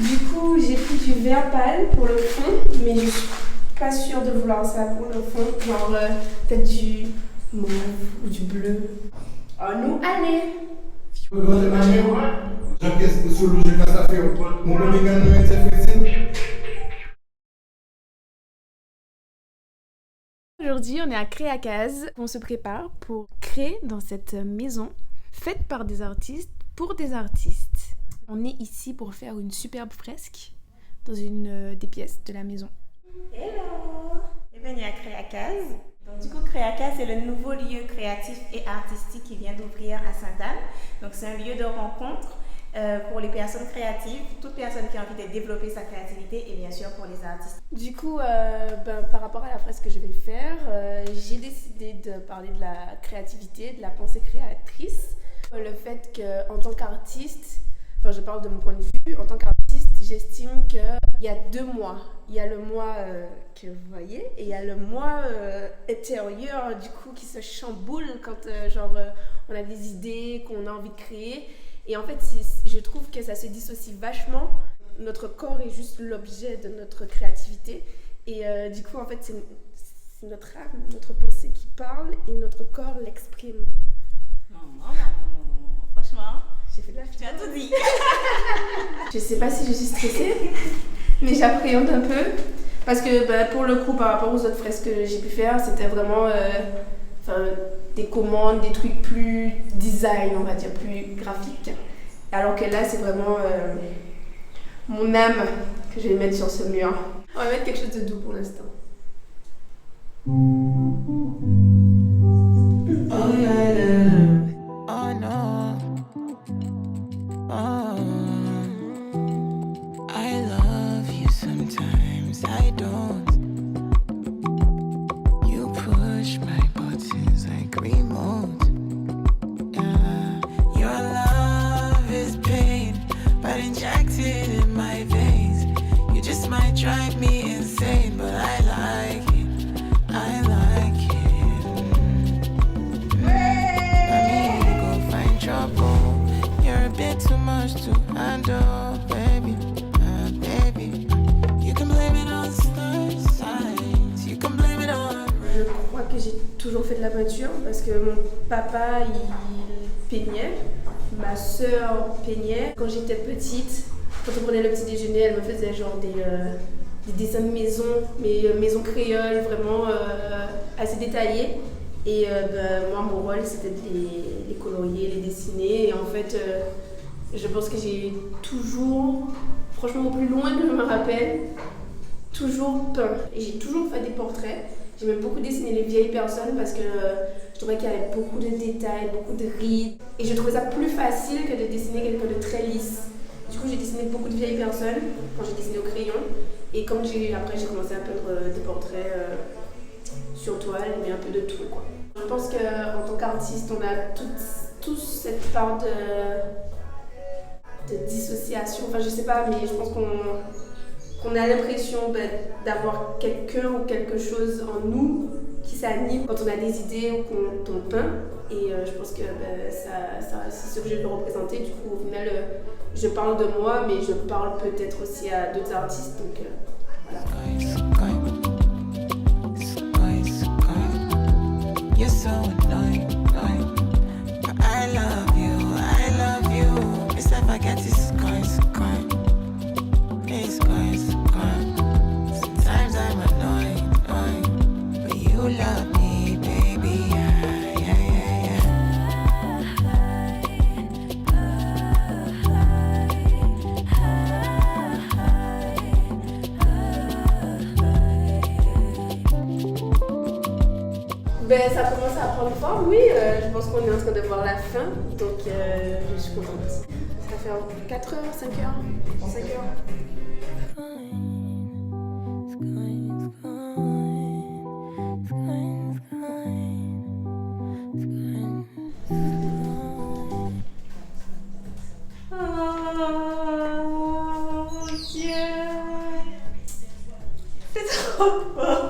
Du coup, j'ai pris du vert pâle pour le fond, mais je suis pas sûre de vouloir ça pour le fond. Genre peut-être du mauve ou du bleu. Oh nous, allez! Aujourd'hui, on est à Créacase. On se prépare pour créer dans cette maison faite par des artistes pour des artistes. On est ici pour faire une superbe fresque dans une des pièces de la maison. Hello! Bienvenue à Créacase. Donc du coup, Créacase, c'est le nouveau lieu créatif et artistique qui vient d'ouvrir à Sainte-Anne. Donc c'est un lieu de rencontre pour les personnes créatives, toute personne qui a envie de développer sa créativité et bien sûr pour les artistes. Du coup, par rapport à la fresque que je vais faire, j'ai décidé de parler de la créativité, de la pensée créatrice. Le fait qu'en tant qu'artiste, je parle de mon point de vue, en tant qu'artiste, j'estime qu'il y a 2 mois. Il y a le mois que vous voyez et il y a le mois intérieur du coup qui se chamboule quand on a des idées, qu'on a envie de créer. Et en fait, je trouve que ça se dissocie vachement. Notre corps est juste l'objet de notre créativité. Et du coup, en fait, c'est notre âme, notre pensée qui parle et notre corps l'exprime. Non. Franchement, j'ai fait de la tu as tout dit. Je sais pas si je suis stressée, mais j'appréhende un peu. Parce que pour le coup, par rapport aux autres fresques que j'ai pu faire, c'était vraiment des commandes, des trucs plus design, on va dire, plus graphiques. Alors que là, c'est vraiment mon âme que je vais mettre sur ce mur. On va mettre quelque chose de doux pour l'instant. Drive me insane, but I like it. I like it. I mean, you go find trouble. You're a bit too much to handle, baby. Baby, you can blame it on signs. You can blame it on. Je crois que j'ai toujours fait de la peinture parce que mon papa il peignait, ma sœur peignait. Quand j'étais petite, quand on prenait le petit déjeuner, elle me faisait genre des dessins de maison, mais maison créole, vraiment assez détaillés. Et moi, mon rôle, c'était de les colorier, les dessiner. Et en fait, je pense que j'ai toujours, franchement, au plus loin que je me rappelle, toujours peint. Et j'ai toujours fait des portraits. J'aimais beaucoup dessiner les vieilles personnes parce que je trouvais qu'il y avait beaucoup de détails, beaucoup de rides. Et je trouvais ça plus facile que de dessiner quelqu'un de très lisse. Du coup, j'ai dessiné beaucoup de vieilles personnes quand j'ai dessiné au crayon. Et quand après, j'ai commencé à peindre des portraits sur toile, mais un peu de tout, quoi. Je pense qu'en tant qu'artiste, on a tous cette part de dissociation. Enfin, je sais pas, mais je pense qu'on a l'impression d'avoir quelqu'un ou quelque chose en nous qui s'anime quand on a des idées ou quand on peint. Et je pense que c'est ce que je veux représenter. Du coup, au final, je parle de moi, mais je parle peut-être aussi à d'autres artistes. Donc voilà. You're so annoying, but I love you. It's like I get this going. It's going. Sometimes I'm annoying, but you love me, baby. Ça commence à prendre forme, oui. Je pense qu'on est en train de voir la fin, donc je suis contente. Ça fait 4 heures, 5 heures, 5 heures. Oh mon Dieu! C'est trop beau!